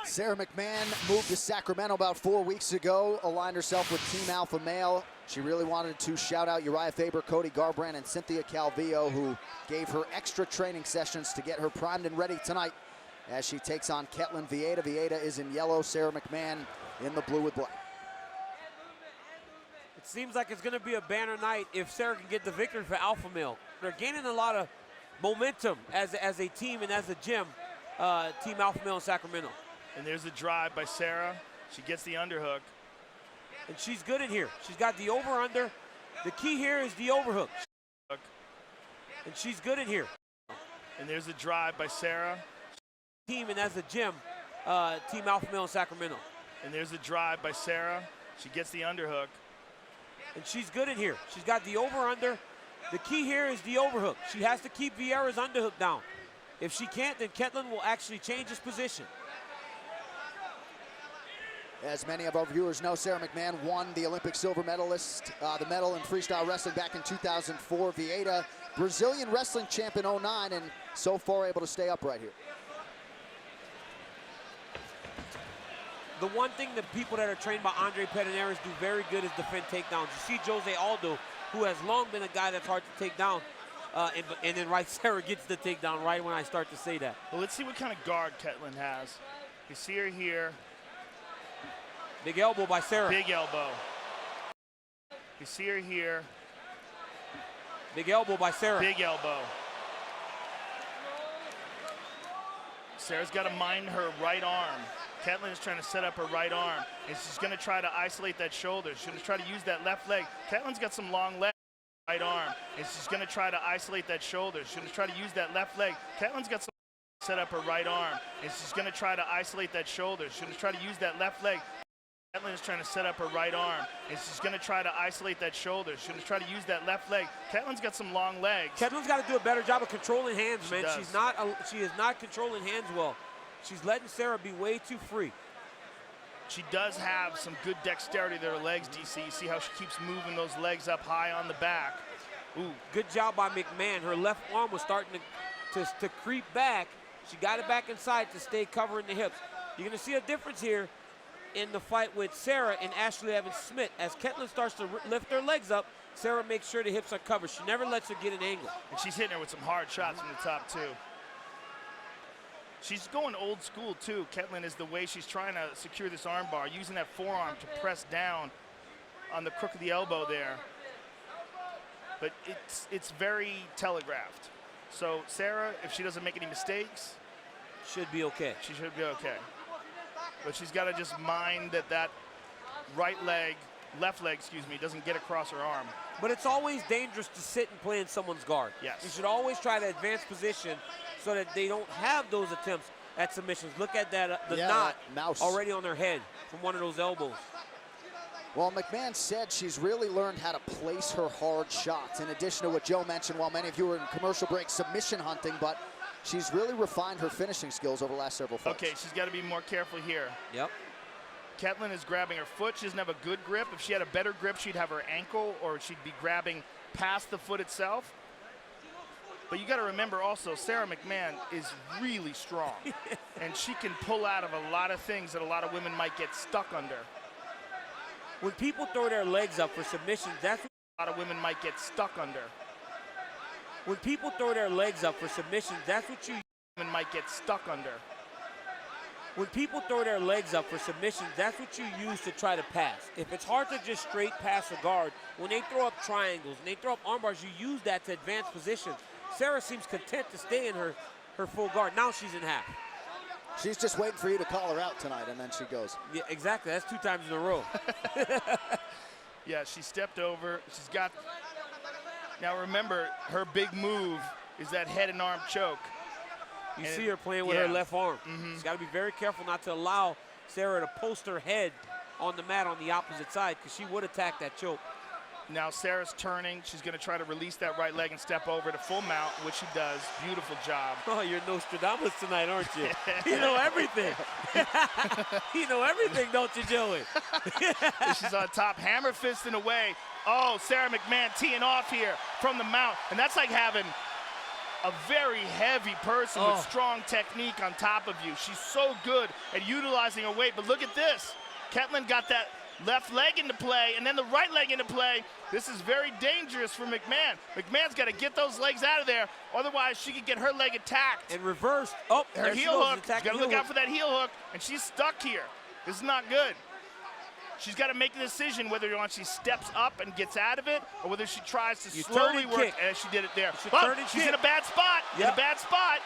Sara McMann moved to Sacramento about 4 weeks ago, aligned herself with Team Alpha Male. She really wanted to shout out Uriah Faber, Cody Garbrandt, and Cynthia Calvillo, who gave her extra training sessions to get her primed and ready tonight as she takes on Ketlen Vieira. Vieira is in yellow, Sara McMann in the blue with black. It seems like it's going to be a banner night if Sara can get the victory for Alpha Male. They're gaining a lot of momentum as a team and as a gym, Team Alpha Male in Sacramento. And there's a drive by Sara. She gets the underhook. And she's good in here. She's got the over-under. The key here is the overhook. And she's good in here. And there's a drive by Sara. Team and as a gym, Team Alpha Male in Sacramento. And there's a drive by Sara. She gets the underhook. And she's good in here. She's got the over-under. The key here is the overhook. She has to keep Vieira's underhook down. If she can't, then Ketlen will actually change his position. As many of our viewers know, Sara McMann won the Olympic silver medalist, the medal in freestyle wrestling back in 2004. Vieira, Brazilian wrestling champ in 2009, and so far able to stay upright here. The one thing that people that are trained by Andre Pederneiras do very good is defend takedowns. You see Jose Aldo, who has long been a guy that's hard to take down, and then Sara gets the takedown right when I start to say that. Well, let's see what kind of guard Ketlen has. You see her here. Big elbow by Sara. Big elbow. You see her here. Big elbow by Sara. Big elbow. Sara's got to mind her right arm. Ketlen is trying to set up her right arm, and she's going to try to isolate that shoulder. She's going to try to use that left leg. Ketlen's got some long legs. Right arm, and she's going to try to isolate that shoulder. She's going to try to use that left leg. Ketlen's got some set up her right arm, and she's going to try to isolate that shoulder. She's going to try to use that left leg. Ketlen is trying to set up her right arm, and she's going to try to isolate that shoulder. She's going to try to use that left leg. Ketlen's got some long legs. Ketlen's got to do a better job of controlling hands, man. She is not controlling hands well. She's letting Sara be way too free. She does have some good dexterity to her legs, DC. You see how she keeps moving those legs up high on the back. Ooh, good job by McMann. Her left arm was starting to creep back. She got it back inside to stay covering the hips. You're going to see a difference here in the fight with Sara and Ashley Evans-Smith. As Ketlen starts to lift her legs up, Sara makes sure the hips are covered. She never lets her get an angle. And she's hitting her with some hard shots from the top, too. She's going old school, too. Ketlen is the way she's trying to secure this arm bar, using that forearm to press down on the crook of the elbow there. But it's very telegraphed. So Sara, if she doesn't make any mistakes, should be okay. She should be okay. But she's got to just mind that right leg, left leg, excuse me, doesn't get across her arm. But it's always dangerous to sit and play in someone's guard. Yes. You should always try to advance position so that they don't have those attempts at submissions. Look at that, the knot already on their head from one of those elbows. Well, McMann said she's really learned how to place her hard shots, in addition to what Joe mentioned while many of you were in commercial break, submission hunting, but she's really refined her finishing skills over the last several fights. Okay, she's got to be more careful here. Yep. Ketlen is grabbing her foot. She doesn't have a good grip. If she had a better grip, she'd have her ankle, or she'd be grabbing past the foot itself. But you got to remember also, Sara McMann is really strong, and she can pull out of a lot of things that a lot of women might get stuck under. When people throw their legs up for submissions, that's what a lot of women might get stuck under. When people throw their legs up for submissions, that's what women might get stuck under. When people throw their legs up for submissions, that's what you use to try to pass. If it's hard to just straight pass a guard, when they throw up triangles and they throw up arm bars, you use that to advance positions. Sara seems content to stay in her full guard. Now she's in half. She's just waiting for you to call her out tonight, and then she goes. Yeah, exactly. That's 2 times in a row. Yeah, she stepped over. She's got. Now remember, her big move is that head and arm choke. You see her playing with her left arm. She's got to be very careful not to allow Sara to post her head on the mat on the opposite side, because she would attack that choke. Now Sara's turning. She's going to try to release that right leg and step over to full mount, which she does. Beautiful job. Oh, you're Nostradamus tonight, aren't you? You know everything. You know everything, don't you, Joey? She's on top, hammer fisting away. Oh, Sara McMann teeing off here from the mount. And that's like having a very heavy person with strong technique on top of you. She's so good at utilizing her weight, but look at this. Ketlin got that left leg into play and then the right leg into play. This is very dangerous for McMahon. McMahon's got to get those legs out of there, otherwise she could get her leg attacked. And reversed. Oh, her heel hook. She's got to look out for that heel hook, and she's stuck here. This is not good. She's got to make a decision whether or not she steps up and gets out of it, or whether she tries to slowly work as she did it there. She's in a bad spot. In a bad spot.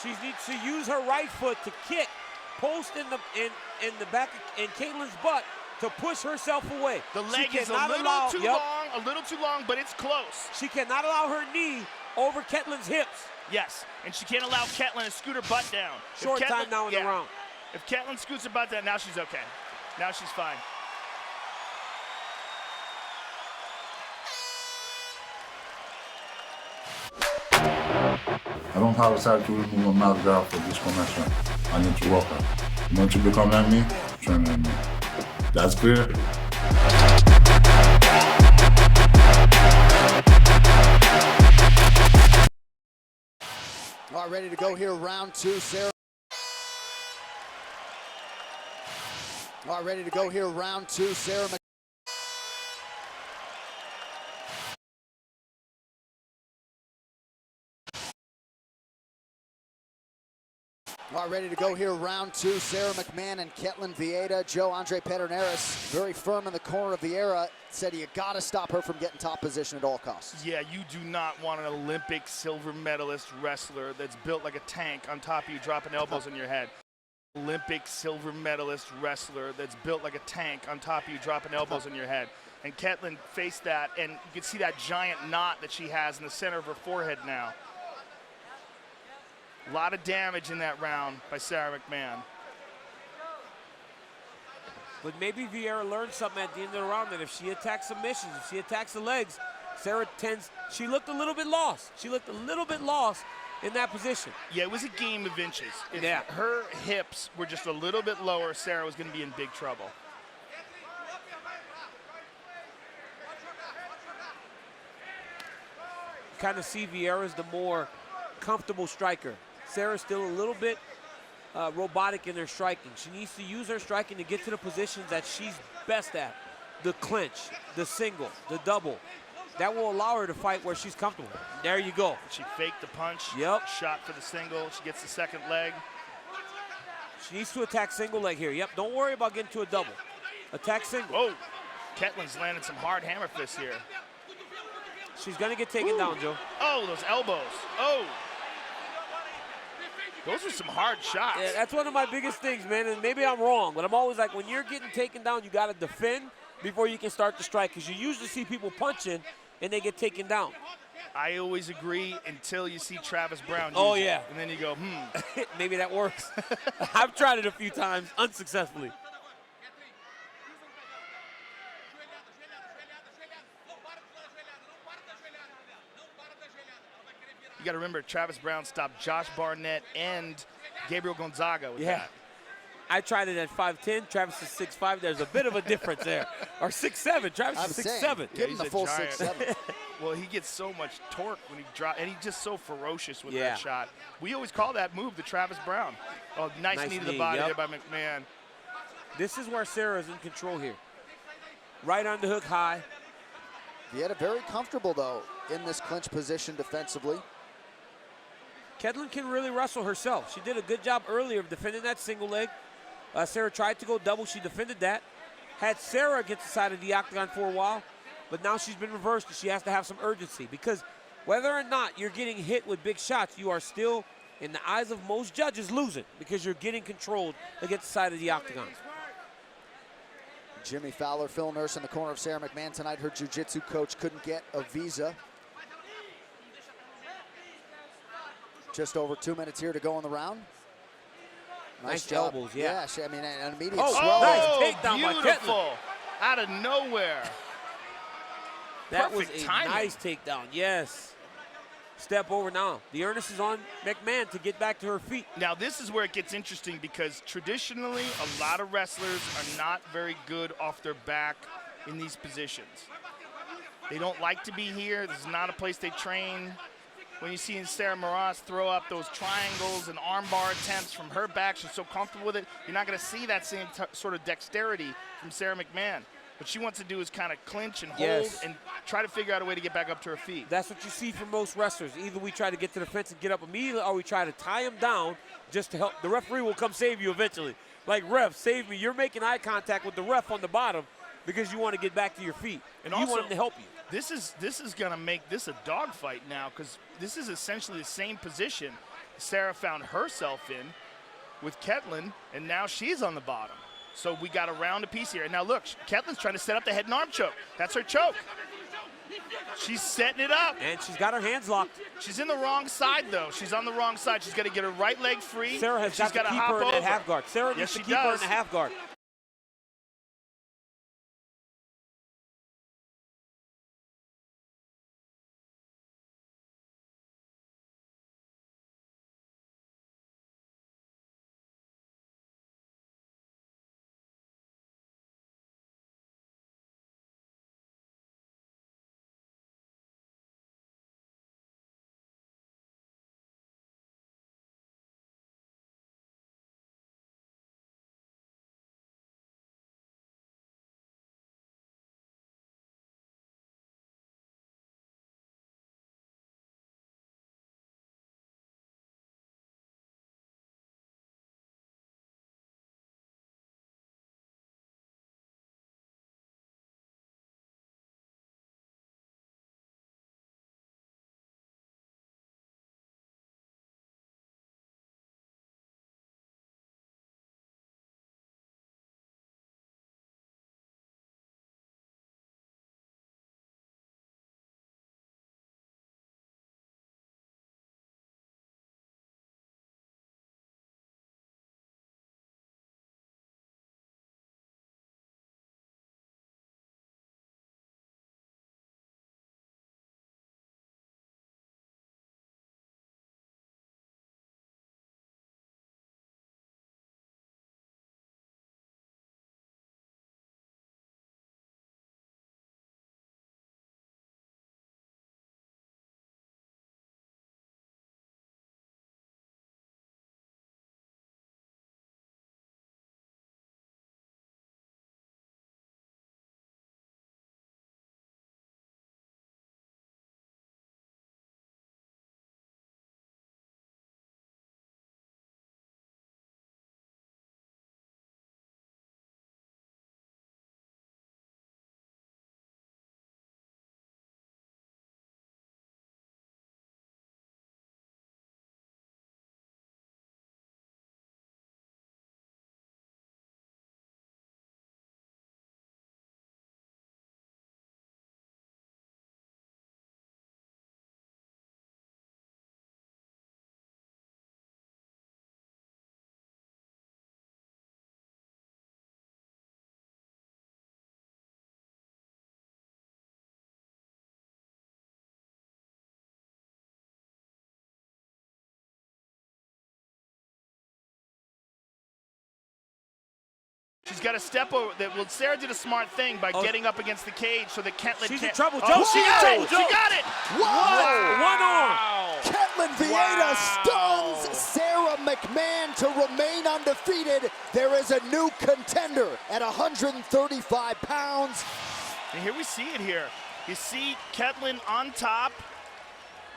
She needs to use her right foot to kick, post in the back in Caitlin's butt to push herself away. The leg is a little too long, but it's close. She cannot allow her knee over Ketlin's hips. Yes, and she can't allow Ketlin to scoot her butt down. Short time now in the round. If Ketlin scoots her butt down, now she's okay. Now she's fine. I don't have a side to remove my mouth out for this connection. I need to work out. You want to become like me? Train like me. That's clear? All right, ready to go here, round two, Sarah. All right, ready to go here, round two, Sarah. All right, ready to go here, round two, Sarah McMahon and Ketlin Vieira. Joe Andre Pederneiras, very firm in the corner of Vieira, said you got to stop her from getting top position at all costs. Yeah, you do not want an Olympic silver medalist wrestler that's built like a tank on top of you, dropping elbows on your head. Olympic silver medalist wrestler that's built like a tank on top of you, dropping elbows on your head. And Ketlin faced that, and you can see that giant knot that she has in the center of her forehead now. A lot of damage in that round by Sarah McMahon. But maybe Vieira learned something at the end of the round, that if she attacks submissions, if she attacks the legs, Sarah she looked a little bit lost. She looked a little bit lost in that position. Yeah, it was a game of inches. If her hips were just a little bit lower, Sarah was going to be in big trouble. Kind of see Vieira as the more comfortable striker. Sarah's still a little bit robotic in her striking. She needs to use her striking to get to the positions that she's best at. The clinch, the single, the double. That will allow her to fight where she's comfortable. There you go. She faked the punch. Yep. Shot for the single. She gets the second leg. She needs to attack single leg here. Yep, don't worry about getting to a double. Attack single. Oh, Ketlin's landing some hard hammer fists here. She's gonna get taken down, Joe. Oh, those elbows. Oh. Those are some hard shots. Yeah, that's one of my biggest things, man, and maybe I'm wrong, but I'm always like, when you're getting taken down, you gotta defend before you can start to strike, because you usually see people punching and they get taken down. I always agree until you see Travis Browne use it. And then you go, maybe that works. I've tried it a few times, unsuccessfully. You got to remember, Travis Browne stopped Josh Barnett and Gabriel Gonzaga with that. I tried it at 5'10". Travis is 6'5". There's a bit of a difference there. Or 6'7". Travis is 6'7". Give him the full 6'7". Well, he gets so much torque when he drops, and he's just so ferocious with that shot. We always call that move the Travis Browne. Oh, nice knee to the body there by McMahon. This is where Sarah's in control here. Right on the hook high. Vieira very comfortable, though, in this clinch position defensively. Ketlin can really wrestle herself. She did a good job earlier of defending that single leg. Sarah tried to go double. She defended that. Had Sarah get the side of the octagon for a while, but now she's been reversed and she has to have some urgency, because whether or not you're getting hit with big shots, you are still, in the eyes of most judges, losing, because you're getting controlled against the side of the octagon. Jimmy Fowler, Phil Nurse in the corner of Sarah McMahon tonight. Her jiu-jitsu coach couldn't get a visa. Just over 2 minutes here to go in the round. Nice job. elbows, I mean, an immediate swell. swell. Nice takedown by Ketlin. Out of nowhere. That Perfect was a timing. nice takedown, yes. Step over now. The earnest is on McMahon to get back to her feet. Now, this is where it gets interesting, because traditionally, a lot of wrestlers are not very good off their back in these positions. They don't like to be here. This is not a place they train. when you see Sarah Moras throw up those triangles and armbar attempts from her back. She's so comfortable with it. You're not going to see that same sort of dexterity from Sarah McMahon. What she wants to do is kind of clinch and hold and try to figure out a way to get back up to her feet. That's what you see from most wrestlers. Either we try to get to the fence and get up immediately, or we try to tie them down just to help. The referee will come save you eventually. Like, ref, save me. You're making eye contact with the ref on the bottom because you want to get back to your feet. And you want him to help you. This is going to make this a dogfight now, because this is essentially the same position Sarah found herself in with Ketlin, and now she's on the bottom. So we got a round apiece here. And now look, Ketlin's trying to set up the head and arm choke. That's her choke. She's setting it up. And she's got her hands locked. She's in the wrong side, though. She's on the wrong side. She's got to get her right leg free. Sarah has got to keep her in that half guard. Sarah needs to keep her in the half guard. She's got a step over that. Well, Sarah did a smart thing by getting up against the cage so that Ketlin She's can't. in trouble. Oh, Joe, she got it! She got it! Whoa! One arm. Ketlin Vieira stuns Sarah McMahon to remain undefeated. There is a new contender at 135 pounds. And here we see it here. You see Ketlin on top,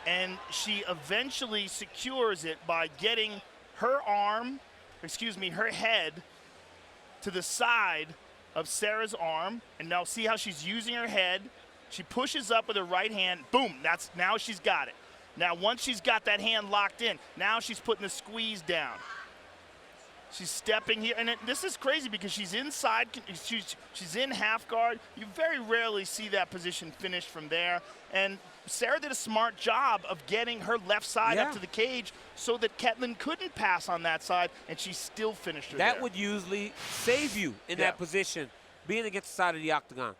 and she eventually secures it by getting her her head to the side of Sarah's arm. And now see how she's using her head. She pushes up with her right hand. Boom, now she's got it. Now once she's got that hand locked in, now she's putting the squeeze down. She's stepping here, and this is crazy because she's inside, she's in half guard. You very rarely see that position finished from there. And Sarah did a smart job of getting her left side up to the cage so that Ketlin couldn't pass on that side, and she still finished her That there. would usually save you in that position, being against the side of the octagon.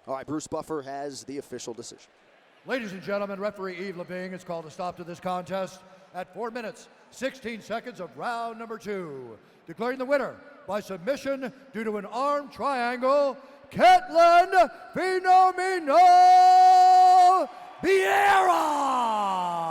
All right, Bruce Buffer has the official decision. Ladies and gentlemen, referee Yves Lavigne has called a stop to this contest at 4 minutes, 16 seconds of round number 2. Declaring the winner by submission due to an arm triangle, Ketlin Phenomeno Vieira!